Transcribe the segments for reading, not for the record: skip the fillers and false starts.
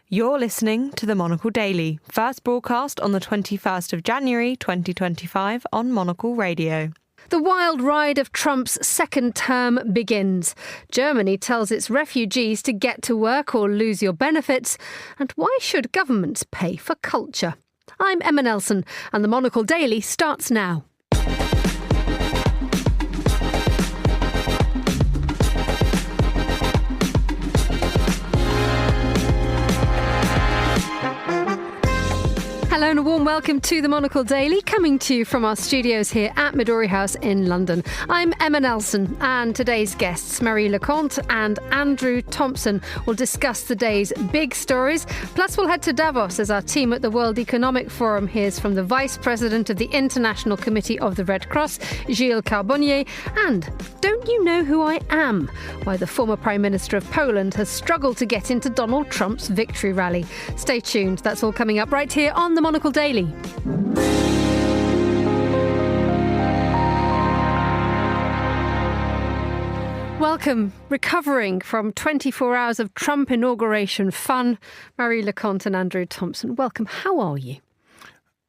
You're listening to the Monocle Daily, first broadcast on the 21st of January 2025 on Monocle Radio. The wild ride of Trump's second term begins. Germany tells its refugees to get to work or lose your benefits. And why should governments pay for culture? I'm Emma Nelson, and the Monocle Daily starts now. Hello and a warm welcome to the Monocle Daily, coming to you from our studios here at Midori House in London. I'm Emma Nelson, and today's guests, Marie Leconte and Andrew Thompson, will discuss the day's big stories. Plus, we'll head to Davos as our team at the World Economic Forum hears from the Vice President of the International Committee of the Red Cross, Gilles Carbonnier. And don't you know who I am? Why the former Prime Minister of Poland has struggled to get into Donald Trump's victory rally. Stay tuned, that's all coming up right here on the Monocle Daily. Welcome. Recovering from 24 hours of Trump inauguration fun, Marie Leconte and Andrew Thompson. Welcome. How are you?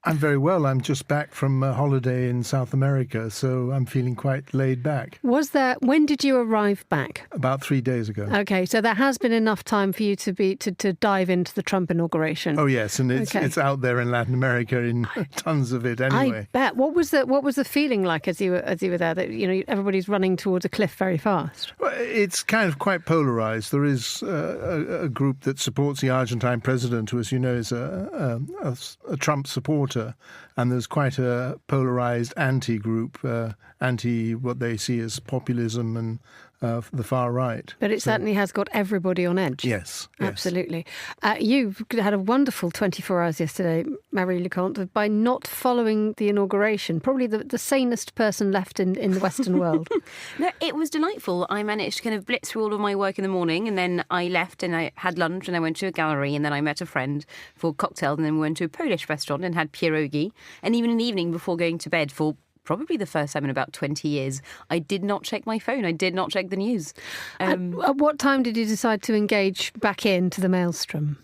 I'm very well. I'm just back from a holiday in South America, so I'm feeling quite laid back. When did you arrive back? About 3 days ago. Okay, so there has been enough time for you to dive into the Trump inauguration. Oh yes, and it's out there in Latin America in tons of it anyway. I bet. What was the feeling like as you were there? That everybody's running towards a cliff very fast. Well, it's kind of quite polarised. There is a group that supports the Argentine president, who, as you know, is a Trump supporter. And there's quite a polarised anti-group, anti what they see as populism and the far right. But it certainly has got everybody on edge. Yes. Absolutely. You had a wonderful 24 hours yesterday, Marie Leconte, by not following the inauguration. Probably the sanest person left in the Western world. No, it was delightful. I managed to kind of blitz through all of my work in the morning, and then I left and I had lunch and I went to a gallery, and then I met a friend for cocktails, and then we went to a Polish restaurant and had pierogi. And even in the evening before going to bed, for probably the first time in about 20 years, I did not check my phone. I did not check the news. At what time did you decide to engage back into the maelstrom?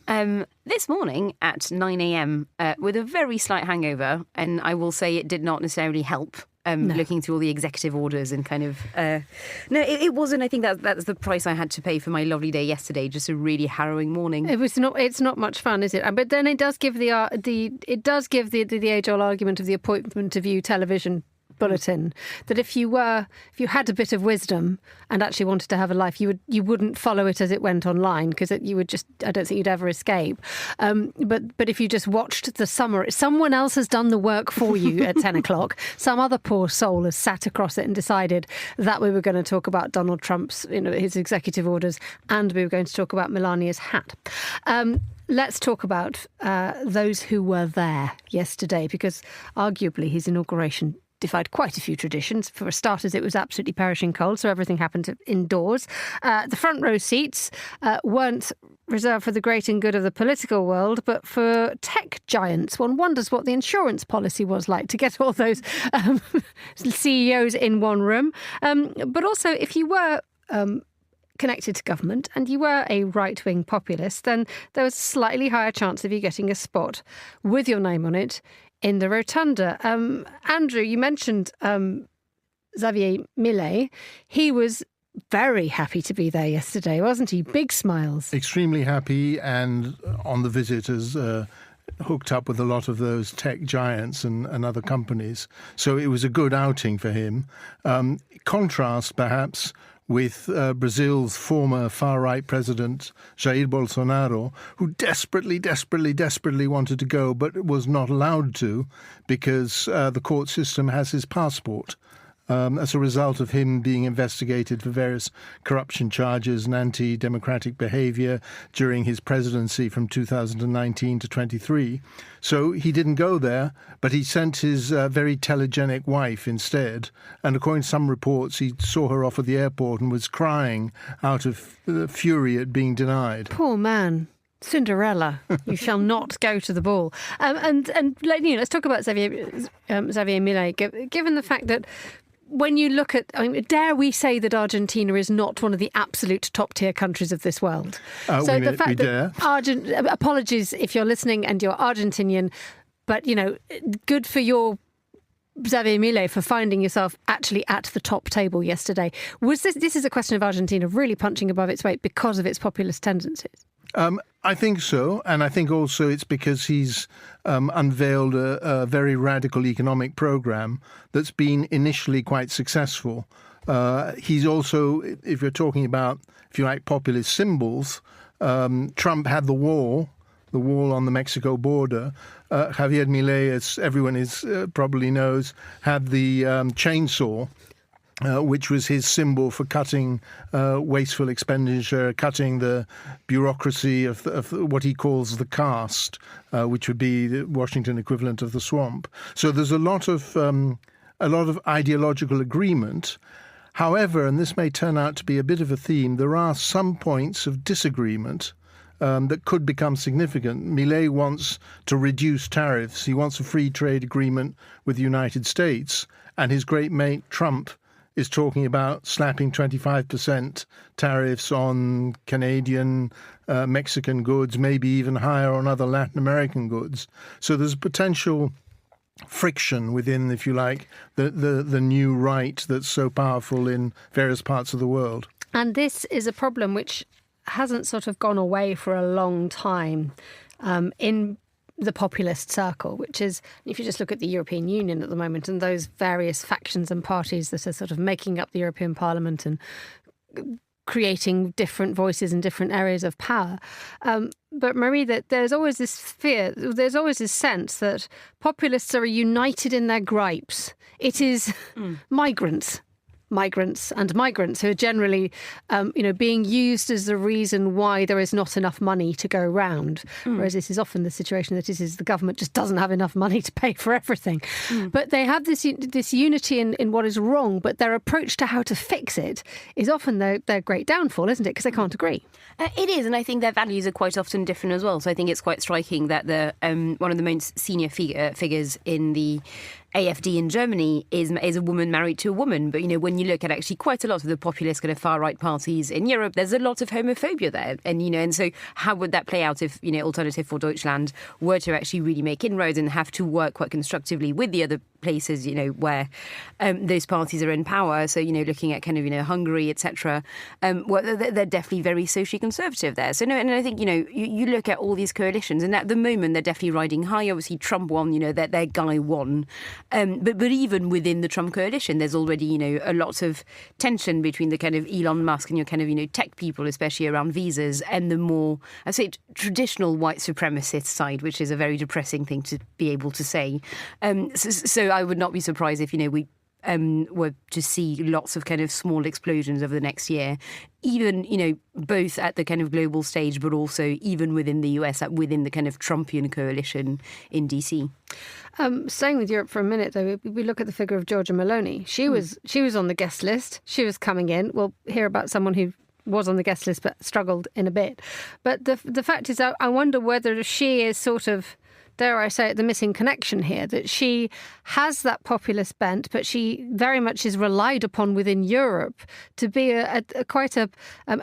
This morning at 9 a.m. With a very slight hangover, and I will say it did not necessarily help. Looking through all the executive orders and kind of... it wasn't. I think that's the price I had to pay for my lovely day yesterday, just a really harrowing morning. It's not much fun, is it? But then it does give the age-old argument of the appointment of you television bulletin, that if you had a bit of wisdom and actually wanted to have a life, you wouldn't follow it as it went online, because you would just, I don't think you'd ever escape. But if you just watched the summary, someone else has done the work for you at 10 o'clock. Some other poor soul has sat across it and decided that we were going to talk about Donald Trump's, his executive orders, and we were going to talk about Melania's hat. Let's talk about those who were there yesterday, because arguably his inauguration defied quite a few traditions. For starters, it was absolutely perishing cold, so everything happened indoors. The front row seats weren't reserved for the great and good of the political world, but for tech giants. One wonders what the insurance policy was like to get all those CEOs in one room. But also, if you were connected to government and you were a right-wing populist, then there was a slightly higher chance of you getting a spot with your name on it in the rotunda. Andrew, you mentioned Xavier Millet. He was very happy to be there yesterday, wasn't he? Big smiles. Extremely happy, and on the visit as hooked up with a lot of those tech giants and other companies. So it was a good outing for him. Contrast, perhaps, with Brazil's former far-right president, Jair Bolsonaro, who desperately wanted to go, but was not allowed to because the court system has his passport. As a result of him being investigated for various corruption charges and anti-democratic behaviour during his presidency from 2019 to 23. So he didn't go there, but he sent his very telegenic wife instead. And according to some reports, he saw her off at the airport and was crying out of fury at being denied. Poor man. Cinderella, you shall not go to the ball. And let's talk about Xavier Millet, given the fact that when you look at, dare we say that Argentina is not one of the absolute top-tier countries of this world? So the fact that apologies if you're listening and you're Argentinian, but, good for your Xavier Milei for finding yourself actually at the top table yesterday. Was this is a question of Argentina really punching above its weight because of its populist tendencies? I think so. And I think also it's because he's unveiled a very radical economic program that's been initially quite successful. He's also, if you're talking about, if you like, populist symbols, Trump had the wall on the Mexico border. Javier Milei, as everyone probably knows, had the chainsaw, which was his symbol for cutting wasteful expenditure, cutting the bureaucracy of what he calls the caste, which would be the Washington equivalent of the swamp. So there's a lot of ideological agreement. However, and this may turn out to be a bit of a theme, there are some points of disagreement that could become significant. Milei wants to reduce tariffs. He wants a free trade agreement with the United States. And his great mate, Trump, is talking about slapping 25% tariffs on Canadian, Mexican goods, maybe even higher on other Latin American goods. So there's potential friction within, if you like, the new right that's so powerful in various parts of the world. And this is a problem which hasn't sort of gone away for a long time in the populist circle, which is, if you just look at the European Union at the moment and those various factions and parties that are sort of making up the European Parliament and creating different voices in different areas of power. But Marie, that there's always this fear, there's always this sense that populists are united in their gripes. It is migrants who are generally, being used as the reason why there is not enough money to go round. Whereas this is often the situation that the government just doesn't have enough money to pay for everything. But they have this unity in what is wrong, but their approach to how to fix it is often their great downfall, isn't it? Because they can't agree. It is, and I think their values are quite often different as well. So I think it's quite striking that one of the most senior figures in the AfD in Germany is a woman married to a woman. But, when you look at actually quite a lot of the populist kind of far-right parties in Europe, there's a lot of homophobia there. And so how would that play out if, Alternative for Deutschland were to actually really make inroads and have to work quite constructively with the other places, where those parties are in power. So, looking at kind of, Hungary, etc. They're definitely very socially conservative there. So, no, and I think, you look at all these coalitions and at the moment they're definitely riding high. Obviously, Trump won, their guy won. But even within the Trump coalition, there's already, a lot of tension between the kind of Elon Musk and your kind of, tech people, especially around visas, and the more, I'd say, traditional white supremacist side, which is a very depressing thing to be able to say. So I would not be surprised if, we were to see lots of kind of small explosions over the next year, even, both at the kind of global stage, but also even within the US, within the kind of Trumpian coalition in DC. Staying with Europe for a minute, though, we look at the figure of Giorgia Meloni. She was on the guest list. She was coming in. We'll hear about someone who was on the guest list but struggled in a bit. But the fact is, I wonder whether she is sort of, dare I say it, the missing connection here, that she has that populist bent, but she very much is relied upon within Europe to be quite a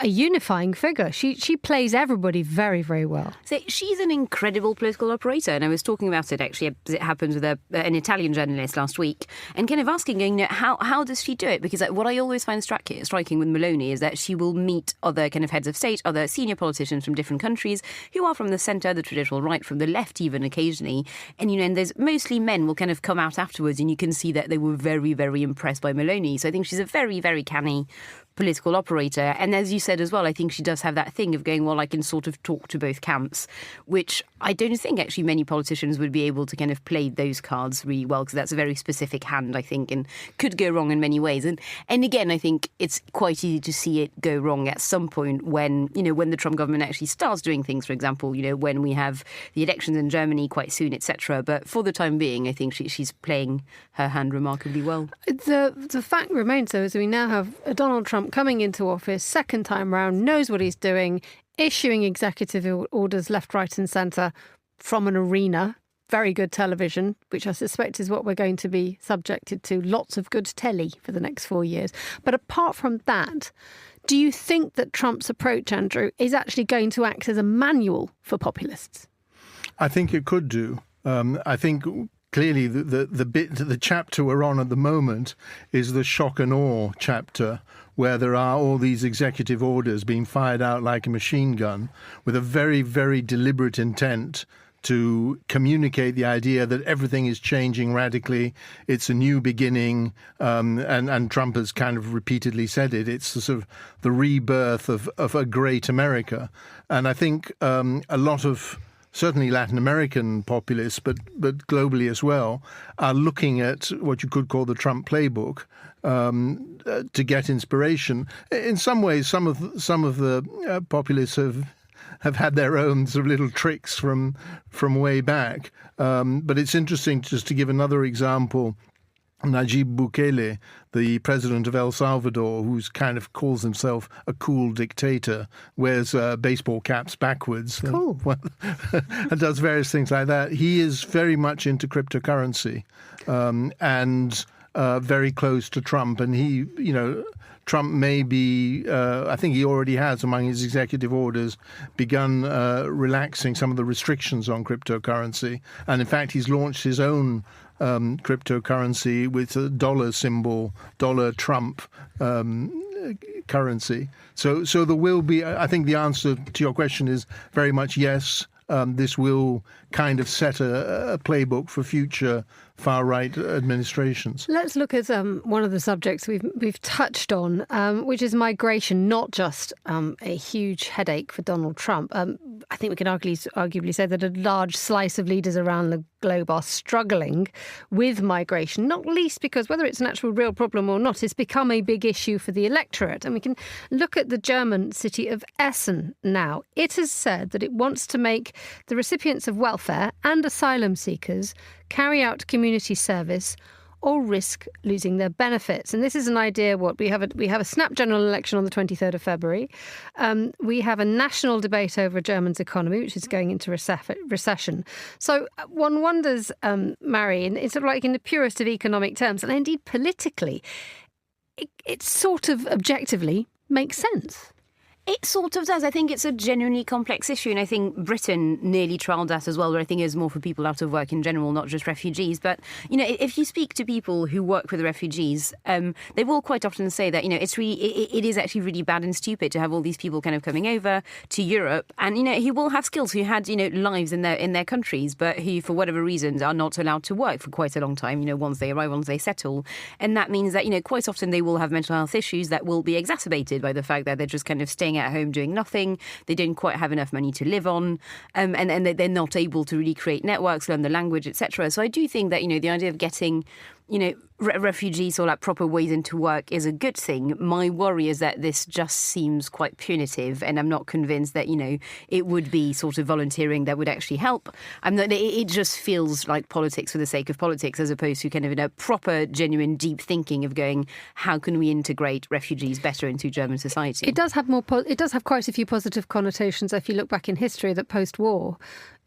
unifying figure. She plays everybody very, very well. So she's an incredible political operator, and I was talking about it actually as it happens with an Italian journalist last week, and kind of asking, how does she do it? Because what I always find striking with Meloni is that she will meet other kind of heads of state, other senior politicians from different countries who are from the centre, the traditional right, from the left even occasionally, and and there's mostly men will kind of come out afterwards, and you can see that they were very, very impressed by Meloni. So I think she's a very, very canny political operator. And as you said as well, I think she does have that thing of going, well, I can sort of talk to both camps, which I don't think actually many politicians would be able to kind of play those cards really well, because that's a very specific hand, I think, and could go wrong in many ways. And again, I think it's quite easy to see it go wrong at some point when the Trump government actually starts doing things, for example, when we have the elections in Germany quite soon, etc. But for the time being, I think she's playing her hand remarkably well. The fact remains, though, is we now have a Donald Trump coming into office, second time round, knows what he's doing, issuing executive orders left, right and centre from an arena very good television, which I suspect is what we're going to be subjected to, lots of good telly for the next 4 years. But apart from that, do you think that Trump's approach, Andrew, is actually going to act as a manual for populists? I think it could do. I think clearly the chapter we're on at the moment is the shock and awe chapter, where there are all these executive orders being fired out like a machine gun with a very, very deliberate intent to communicate the idea that everything is changing radically. It's a new beginning, and Trump has kind of repeatedly said it. It's the sort of the rebirth of a great America. And I think a lot of certainly Latin American populists, but globally as well, are looking at what you could call the Trump playbook to get inspiration. In some ways, some of the populists have had their own sort of little tricks from way back. But it's interesting just to give another example. Nayib Bukele, the president of El Salvador, who's kind of calls himself a cool dictator, wears baseball caps backwards, cool. And does various things like that. He is very much into cryptocurrency and very close to Trump. And he, Trump may be, I think he already has, among his executive orders, begun relaxing some of the restrictions on cryptocurrency. And in fact, he's launched his own cryptocurrency with a dollar symbol, dollar Trump currency. So there will be, I think the answer to your question is very much yes. This will kind of set a playbook for future far-right administrations. Let's look at one of the subjects we've touched on, which is migration, not just a huge headache for Donald Trump. I think we can arguably say that a large slice of leaders around the globe are struggling with migration, not least because whether it's an actual real problem or not, it's become a big issue for the electorate. And we can look at the German city of Essen now. It has said that it wants to make the recipients of welfare and asylum seekers carry out community service or risk losing their benefits. And this is an idea. We have a snap general election on the 23rd of February. We have a national debate over Germany's economy, which is going into recession. So one wonders, Mary, it's sort of like in the purest of economic terms, and indeed politically, it sort of objectively makes sense. It sort of does. I think it's a genuinely complex issue, and I think Britain nearly trialled that as well, where I think it is more for people out of work in general, not just refugees. But, if you speak to people who work with the refugees, they will quite often say that, it is actually really bad and stupid to have all these people kind of coming over to Europe. And, who will have skills, who had, lives in their countries, but who, for whatever reasons, are not allowed to work for quite a long time, once they arrive, once they settle. And that means that, quite often they will have mental health issues that will be exacerbated by the fact that they're just kind of staying at home doing nothing. They don't quite have enough money to live on, and they're not able to really create networks, learn the language, etc. So I do think that the idea of getting refugees or like proper ways into work is a good thing. My worry is that this just seems quite punitive, and I'm not convinced that it would be sort of volunteering that would actually help. It just feels like politics for the sake of politics, as opposed to kind of proper, genuine, deep thinking of going, how can we integrate refugees better into German society? It does have quite a few positive connotations. If you look back in history, that post-war,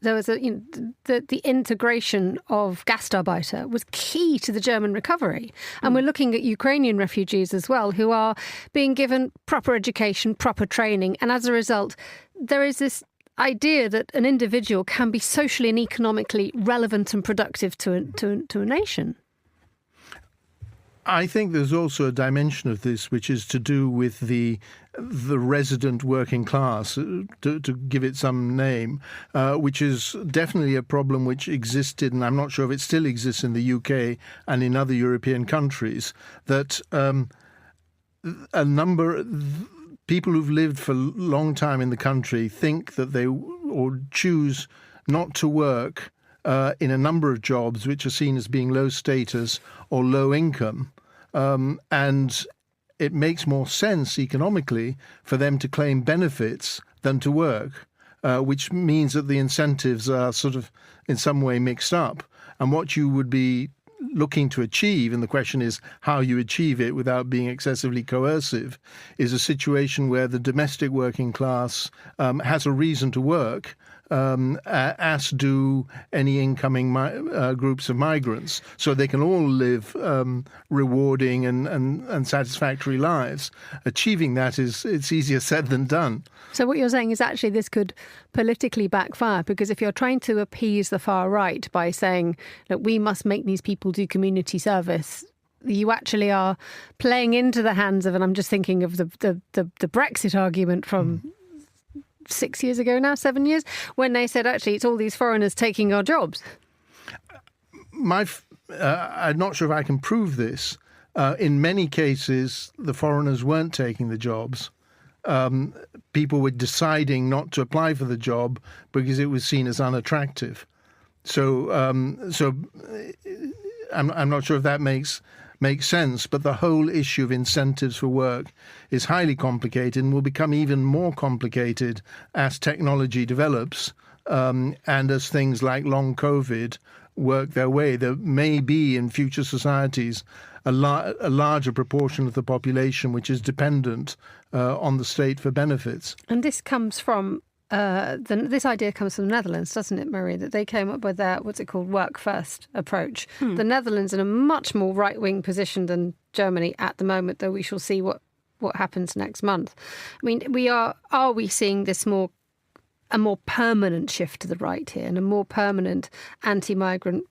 there was the integration of Gastarbeiter was key to the German recovery. And we're looking at Ukrainian refugees as well, who are being given proper education, proper training. And as a result, there is this idea that an individual can be socially and economically relevant and productive to a nation. I think there's also a dimension of this which is to do with the resident working class, to give it some name, which is definitely a problem which existed, and I'm not sure if it still exists in the UK and in other European countries, that a number of people who've lived for a long time in the country think that they or choose not to work in a number of jobs which are seen as being low status or low income. And it makes more sense economically for them to claim benefits than to work, which means that the incentives are sort of in some way mixed up. And what you would be looking to achieve, and the question is how you achieve it without being excessively coercive, is a situation where the domestic working class has a reason to work, as do any incoming groups of migrants, so they can all live rewarding and satisfactory lives. Achieving that it's easier said than done. So what you're saying is actually this could politically backfire, because if you're trying to appease the far right by saying that we must make these people do community service, you actually are playing into the hands of, and I'm just thinking of the Brexit argument from 6 years ago now, 7 years, when they said actually it's all these foreigners taking our jobs. I'm not sure if I can prove this. In many cases, the foreigners weren't taking the jobs. People were deciding not to apply for the job because it was seen as unattractive. So I'm not sure if that makes sense, but the whole issue of incentives for work is highly complicated and will become even more complicated as technology develops and as things like long COVID work their way. There may be in future societies a larger proportion of the population which is dependent on the state for benefits. And this comes from this idea comes from the Netherlands, doesn't it, Marie? That they came up with their, what's it called, work first approach. The Netherlands in a much more right wing position than Germany at the moment, though we shall see what happens next month. I mean, are we seeing this a more permanent shift to the right here, and a more permanent anti-migrant,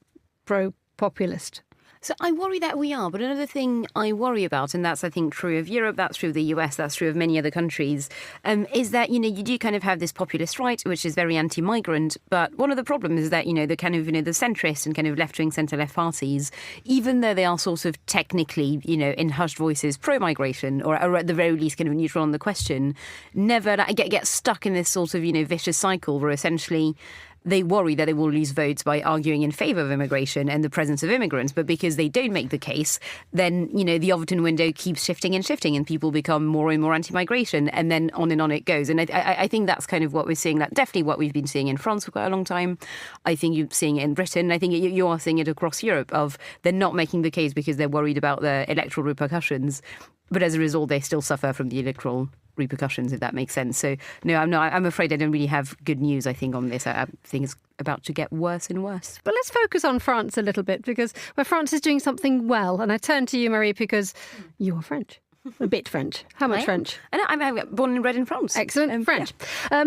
pro-populist? So I worry that we are. But another thing I worry about, and that's, I think, true of Europe, that's true of the US, that's true of many other countries, is that, you do kind of have this populist right, which is very anti-migrant. But one of the problems is that, the kind of, the centrist and kind of left-wing, centre-left parties, even though they are sort of technically, in hushed voices pro-migration, or at the very least kind of neutral on the question, never get stuck in this sort of, vicious cycle where essentially they worry that they will lose votes by arguing in favour of immigration and the presence of immigrants. But because they don't make the case, then, the Overton window keeps shifting and people become more and more anti-migration, and then on it goes. And I think that's kind of what we're seeing, that definitely what we've been seeing in France for quite a long time. I think you're seeing it in Britain. I think you are seeing it across Europe, of they're not making the case because they're worried about the electoral repercussions. But as a result, they still suffer from the electoral repercussions, if that makes sense. So, no, I'm afraid I don't really have good news, I think, on this. I think it's about to get worse and worse. But let's focus on France a little bit, because France is doing something well. And I turn to you, Marie, because you're French. A bit French. How much French? I'm born and bred in France. Excellent. French. Yeah.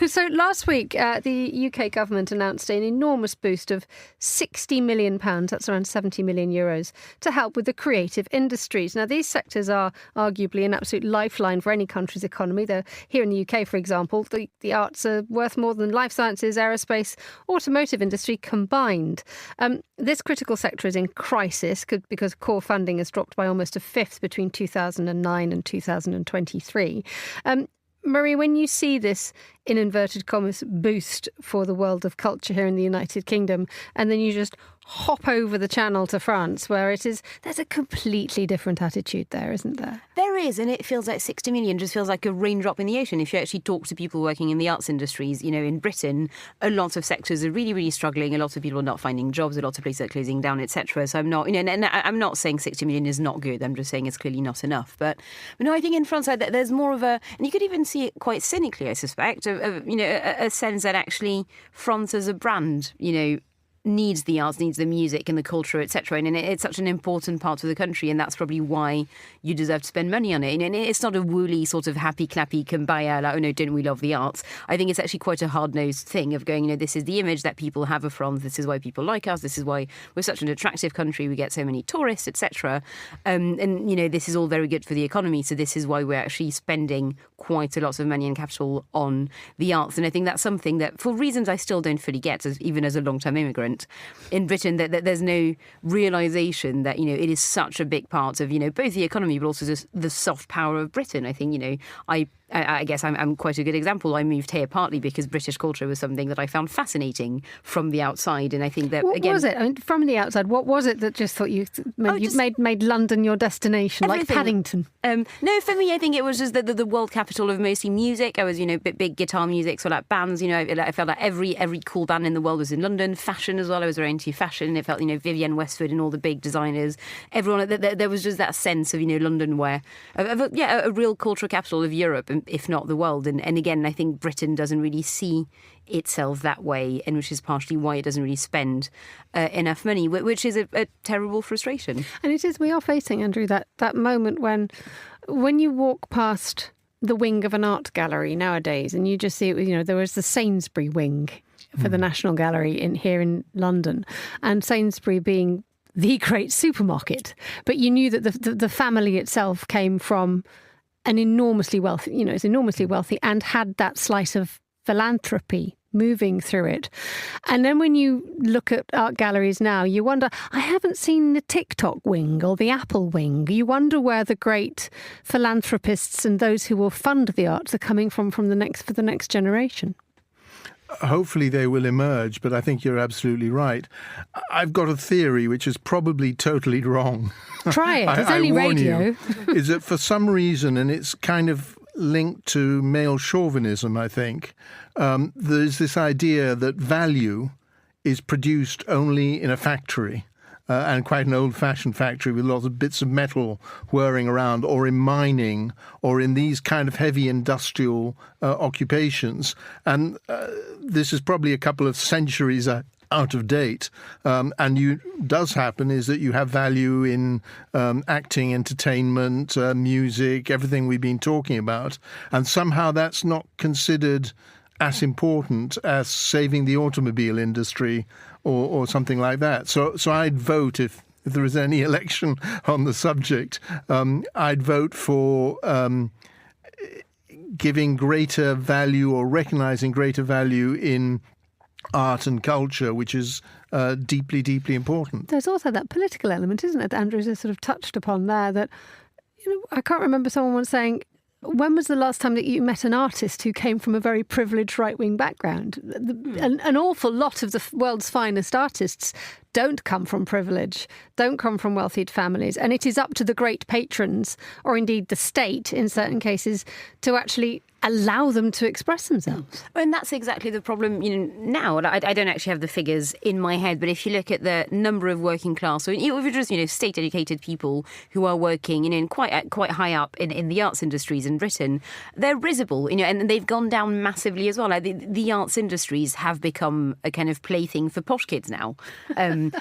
So last week, the UK government announced an enormous boost of £60 million, that's around 70 million euros, to help with the creative industries. Now, these sectors are arguably an absolute lifeline for any country's economy. They're, here in the UK, for example, the arts are worth more than life sciences, aerospace, automotive industry combined. This critical sector is in crisis because core funding has dropped by almost a fifth between 2009 and 2023. Marie, when you see this, in inverted commas, boost for the world of culture here in the United Kingdom, and then you just hop over the channel to France, where there's a completely different attitude there, isn't there? There is, and it feels like 60 million just feels like a raindrop in the ocean. If you actually talk to people working in the arts industries, in Britain, a lot of sectors are really, really struggling. A lot of people are not finding jobs. A lot of places are closing down, etc. So I'm not, and I'm not saying 60 million is not good. I'm just saying it's clearly not enough. But no, I think in France there's more of a, and you could even see it quite cynically, I suspect, a sense that actually France as a brand, needs the arts, needs the music and the culture, etc. And it's such an important part of the country, and that's probably why you deserve to spend money on it. And it's not a woolly sort of happy clappy kumbaya, like, oh no, don't we love the arts? I think it's actually quite a hard-nosed thing of going, this is the image that people have of France, this is why people like us, this is why we're such an attractive country, we get so many tourists, etc. And this is all very good for the economy, so this is why we're actually spending quite a lot of money and capital on the arts. And I think that's something that, for reasons I still don't fully get, even as a long-term immigrant, in Britain, that there's no realisation that, it is such a big part of, both the economy but also just the soft power of Britain. I think, I guess I'm quite a good example. I moved here partly because British culture was something that I found fascinating from the outside. And I think that, what was it? I mean, from the outside, what was it that just thought you made London your destination, everything. Like Paddington? No, for me, I think it was just the world capital of mostly music. I was, big guitar music, so like bands, I felt like every cool band in the world was in London. Fashion as well. I was very into fashion. It felt, Vivienne Westwood and all the big designers. Everyone, there was just that sense of, London where, a real cultural capital of Europe. if not the world. And again, I think Britain doesn't really see itself that way, and which is partially why it doesn't really spend enough money, which is a terrible frustration. And it is, we are facing, Andrew, that moment when you walk past the wing of an art gallery nowadays and you just see it, there was the Sainsbury wing for the National Gallery here in London, and Sainsbury being the great supermarket, but you knew that the family itself came from an enormously wealthy, it's enormously wealthy and had that slice of philanthropy moving through it. And then when you look at art galleries now, you wonder, I haven't seen the TikTok wing or the Apple wing. You wonder where the great philanthropists and those who will fund the arts are coming from for the next generation. Hopefully they will emerge, but I think you're absolutely right. I've got a theory which is probably totally wrong. Try it. It's only radio. Is that for some reason, and it's kind of linked to male chauvinism, I think, there's this idea that value is produced only in a factory. And quite an old-fashioned factory with lots of bits of metal whirring around, or in mining, or in these kind of heavy industrial occupations. And this is probably a couple of centuries out of date. And does happen is that you have value in acting, entertainment, music, everything we've been talking about. And somehow that's not considered as important as saving the automobile industry or something like that. So I'd vote, if there is any election on the subject, I'd vote for giving greater value or recognising greater value in art and culture, which is deeply, deeply important. There's also that political element, isn't it, that Andrews has sort of touched upon there, that I can't remember someone once saying, when was the last time that you met an artist who came from a very privileged right-wing background? An awful lot of the world's finest artists don't come from privilege, don't come from wealthy families. And it is up to the great patrons, or indeed the state in certain cases, to actually allow them to express themselves. And that's exactly the problem, now. I don't actually have the figures in my head, but if you look at the number of working class, or even just, state-educated people who are working, in quite high up in the arts industries in Britain, they're risible, and they've gone down massively as well. Like the arts industries have become a kind of plaything for posh kids now,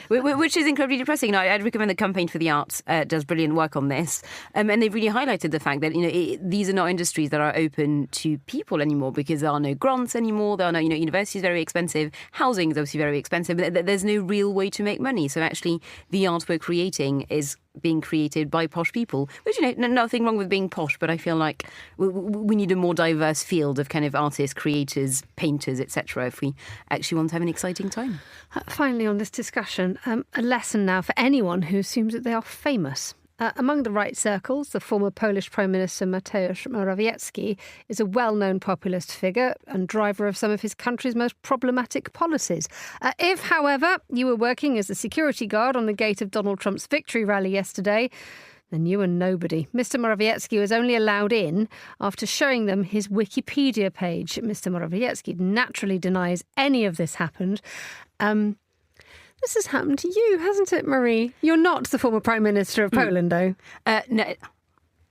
which is incredibly depressing. I'd recommend the Campaign for the Arts does brilliant work on this, and they've really highlighted the fact that these are not industries that are open to people anymore, because there are no grants anymore. There are no, university is very expensive, housing is obviously very expensive, but there's no real way to make money. So actually the art we're creating is being created by posh people, which, nothing wrong with being posh, but I feel like we need a more diverse field of kind of artists, creators, painters, etc. if we actually want to have an exciting time. Finally, on this discussion, a lesson now for anyone who assumes that they are famous. Among the right circles, the former Polish Prime Minister Mateusz Morawiecki is a well-known populist figure and driver of some of his country's most problematic policies. If, however, you were working as a security guard on the gate of Donald Trump's victory rally yesterday, then you were nobody. Mr. Morawiecki was only allowed in after showing them his Wikipedia page. Mr. Morawiecki naturally denies any of this happened. This has happened to you, hasn't it, Marie? You're not the former Prime Minister of Poland, though. No,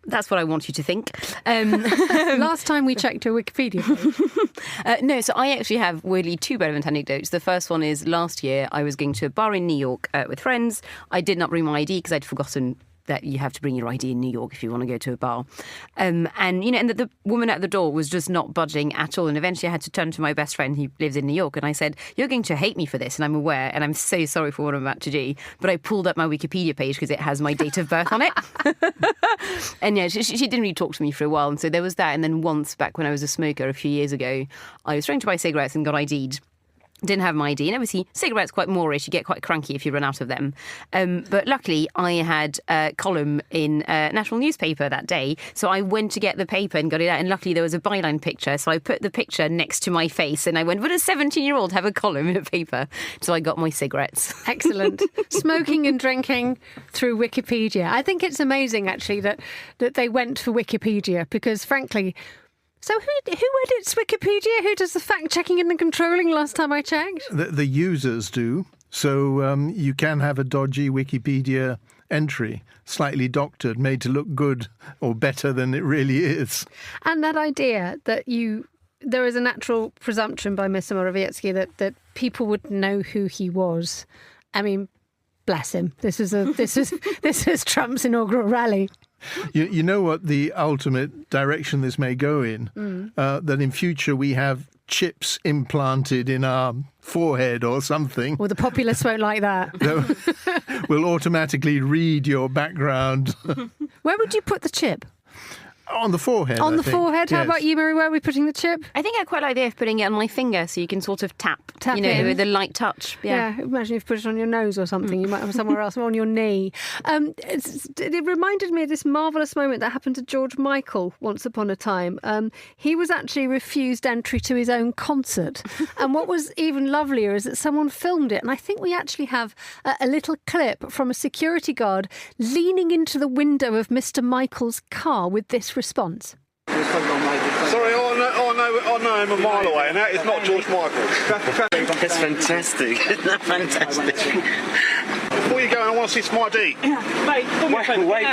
that's what I want you to think. Last time we checked your Wikipedia page. No, so I actually have, weirdly, two relevant anecdotes. The first one is last year I was going to a bar in New York with friends. I did not bring my ID because I'd forgotten that you have to bring your ID in New York if you want to go to a bar. And the woman at the door was just not budging at all. And eventually I had to turn to my best friend who lives in New York. And I said, you're going to hate me for this. And I'm aware. And I'm so sorry for what I'm about to do. But I pulled up my Wikipedia page because it has my date of birth on it. And yeah, she didn't really talk to me for a while. And so there was that. And then once back when I was a smoker a few years ago, I was trying to buy cigarettes and got ID'd. Didn't have my ID. And obviously, cigarettes quite Moorish. You get quite cranky if you run out of them. But luckily, I had a column in a national newspaper that day. So I went to get the paper and got it out. And luckily, there was a byline picture. So I put the picture next to my face. And I went, would a 17-year-old have a column in a paper? So I got my cigarettes. Excellent. Smoking and drinking through Wikipedia. I think it's amazing, actually, that they went for Wikipedia because, frankly... So who edits Wikipedia? Who does the fact-checking and the controlling last time I checked? The users do. So you can have a dodgy Wikipedia entry, slightly doctored, made to look good or better than it really is. And that idea that there is a natural presumption by Mr. Morawiecki that people would know who he was. I mean, bless him. This is Trump's inaugural rally. You know what the ultimate direction this may go in? That in future we have chips implanted in our forehead or something. Well, the populace won't like that. Will automatically read your background. Where would you put the chip? On the forehead. On I the think. forehead? How Yes. about you, Mary? Where are we putting the chip? I think I quite like the idea of putting it on my finger so you can sort of tap Tap in. with a light touch. Yeah. Imagine if you put it on your nose or something. You might have somewhere else, on your knee. It reminded me of this marvellous moment that happened to George Michael once upon a time. He was actually refused entry to his own concert. And what was even lovelier is that someone filmed it. And I think we actually have a little clip from a security guard leaning into the window of Mr. Michael's car with this response. Sorry, I know him a mile away, and that is not George Michael. That's fantastic. Isn't that fantastic? Before you go, I want to see some ID. Wait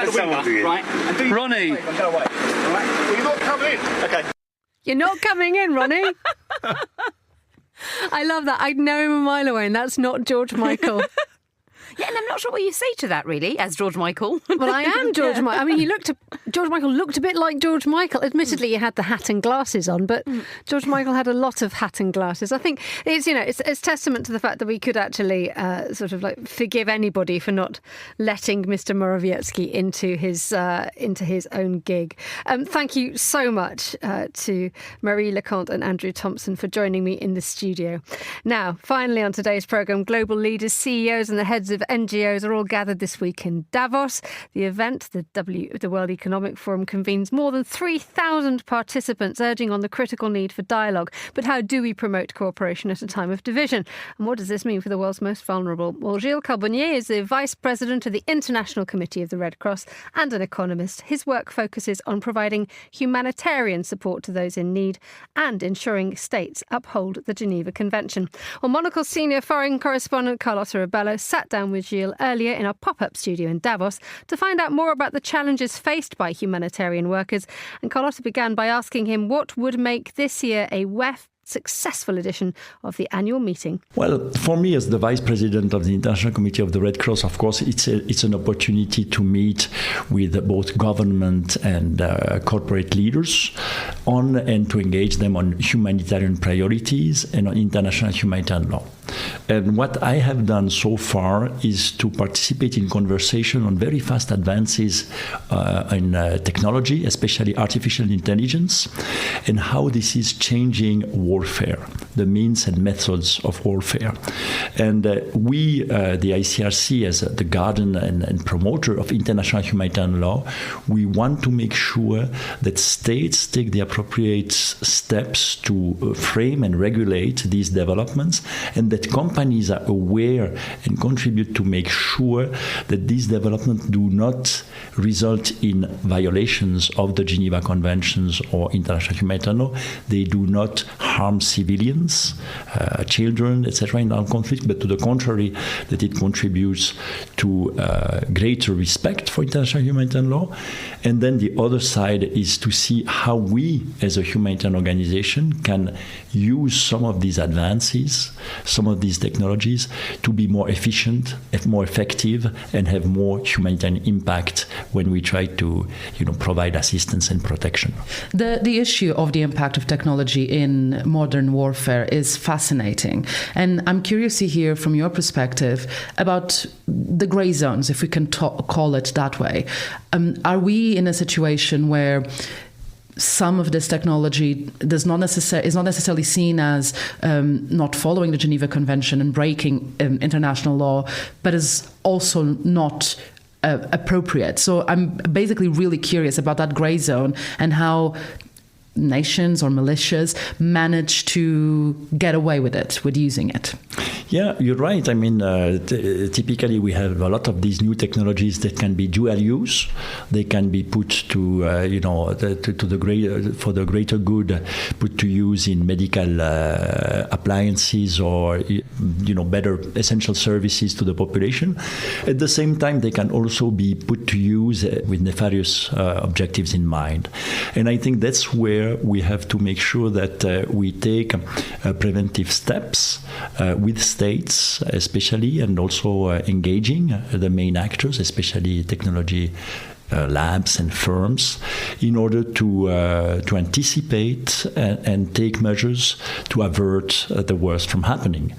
for someone. Right. Ronnie. Go away. Well, you're not coming in. Okay. You're not coming in, Ronnie. I love that. I know him a mile away, and that's not George Michael. Yeah, and I'm not sure what you say to that, really, as George Michael. Well, I am George Michael. I mean, George Michael looked a bit like George Michael. Admittedly, he had the hat and glasses on, but George Michael had a lot of hat and glasses. I think it's testament to the fact that we could actually sort of like forgive anybody for not letting Mr. Morawiecki into his own gig. Thank you so much to Marie Leconte and Andrew Thompson for joining me in the studio. Now, finally on today's programme, global leaders, CEOs and the heads of NGOs are all gathered this week in Davos. The event, the World Economic Forum, convenes more than 3,000 participants, urging on the critical need for dialogue. But how do we promote cooperation at a time of division? And what does this mean for the world's most vulnerable? Well, Gilles Carbonnier is the Vice President of the International Committee of the Red Cross and an economist. His work focuses on providing humanitarian support to those in need and ensuring states uphold the Geneva Convention. Well, Monocle's senior foreign correspondent Carlotta Rebello sat down with Gilles earlier in our pop-up studio in Davos to find out more about the challenges faced by humanitarian workers. And Carlotta began by asking him what would make this year a WEF successful edition of the annual meeting. Well, for me, as the Vice President of the International Committee of the Red Cross, of course, it's an opportunity to meet with both government and corporate leaders and to engage them on humanitarian priorities and on international humanitarian law. And what I have done so far is to participate in conversation on very fast advances in technology, especially artificial intelligence, and how this is changing warfare, the means and methods of warfare. And we, the ICRC, as the guardian and promoter of international humanitarian law, we want to make sure that states take the appropriate steps to frame and regulate these developments, and that companies are aware and contribute to make sure that these developments do not result in violations of the Geneva Conventions or international humanitarian law. They do not harm civilians, children, etc. in armed conflict, but to the contrary, that it contributes to greater respect for international humanitarian law. And then the other side is to see how we, as a humanitarian organization, can use some of these advances, some of these technologies, to be more efficient, more effective, and have more humanitarian impact when we try to, provide assistance and protection. The issue of the impact of technology in modern warfare is fascinating. And I'm curious to hear from your perspective about the gray zones, if we can call it that way. Are we in a situation where some of this technology is not necessarily seen as not following the Geneva Convention and breaking international law, but is also not appropriate? So I'm basically really curious about that gray zone and how nations or militias manage to get away with using it. Yeah, you're right. I mean, typically we have a lot of these new technologies that can be dual use. They can be put to, for the greater good, put to use in medical appliances or, better essential services to the population. At the same time, they can also be put to use with nefarious objectives in mind. And I think that's where we have to make sure that we take preventive steps with states, especially, and also engaging the main actors, especially technology labs and firms, in order to anticipate and take measures to avert the worst from happening.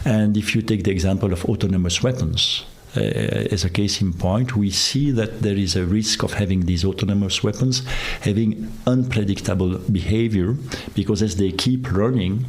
And if you take the example of autonomous weapons, as a case in point, we see that there is a risk of having these autonomous weapons having unpredictable behavior, because as they keep learning,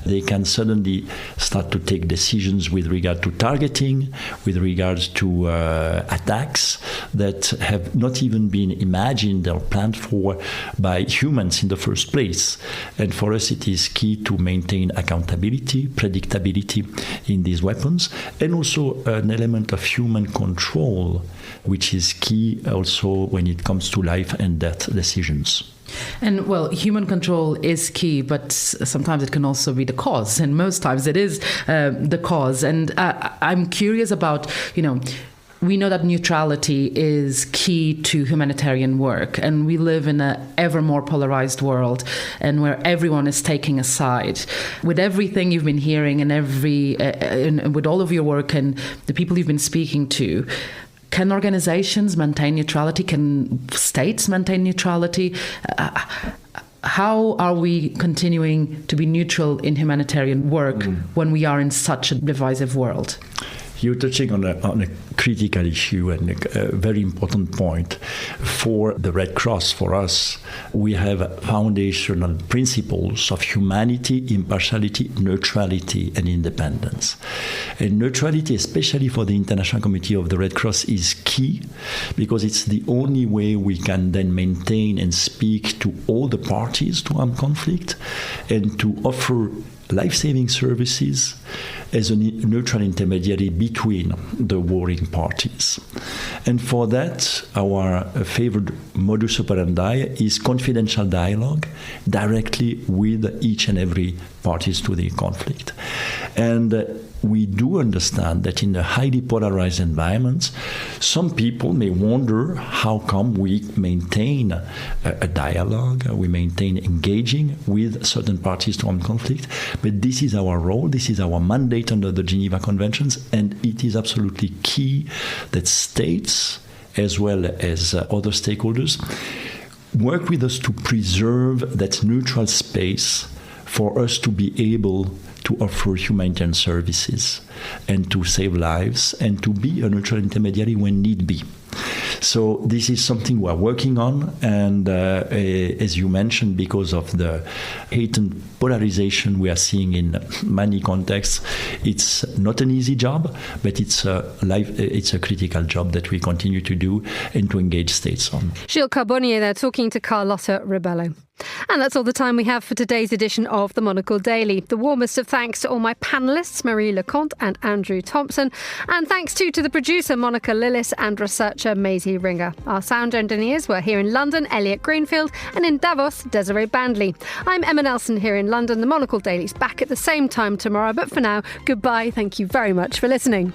they can suddenly start to take decisions with regard to targeting, with regards to attacks that have not even been imagined or planned for by humans in the first place. And for us, it is key to maintain accountability, predictability in these weapons, and also an element of human control, which is key also when it comes to life and death decisions. And well, human control is key, but sometimes it can also be the cause, and most times it is the cause. And I'm curious about, we know that neutrality is key to humanitarian work, and we live in an ever more polarized world, and where everyone is taking a side. With everything you've been hearing and with all of your work and the people you've been speaking to, can organizations maintain neutrality? Can states maintain neutrality? How are we continuing to be neutral in humanitarian work when we are in such a divisive world? You're touching on a critical issue and a very important point. For the Red Cross, for us, we have foundational principles of humanity, impartiality, neutrality, and independence. And neutrality, especially for the International Committee of the Red Cross, is key, because it's the only way we can then maintain and speak to all the parties to armed conflict and to offer life-saving services as a neutral intermediary between the warring parties. And for that, our favored modus operandi is confidential dialogue directly with each and every parties to the conflict. And we do understand that in a highly polarized environment, some people may wonder how come we maintain a dialogue, we maintain engaging with certain parties to armed conflict. But this is our role, this is our mandate under the Geneva Conventions, and it is absolutely key that states, as well as other stakeholders, work with us to preserve that neutral space for us to be able to offer humanitarian services and to save lives and to be a neutral intermediary when need be. So this is something we're working on, and as you mentioned, because of the heightened polarization we are seeing in many contexts, it's not an easy job, but it's a critical job that we continue to do and to engage states on. Gilles Carbonnier there, talking to Carlotta Ribello. And that's all the time we have for today's edition of the Monocle Daily. The warmest of thanks to all my panellists, Marie Lecomte and Andrew Thompson. And thanks too to the producer, Monica Lillis, and researcher, Maisie Ringer. Our sound engineers were here in London, Elliot Greenfield, and in Davos, Desiree Bandley. I'm Emma Nelson here in London. The Monocle Daily's back at the same time tomorrow. But for now, goodbye. Thank you very much for listening.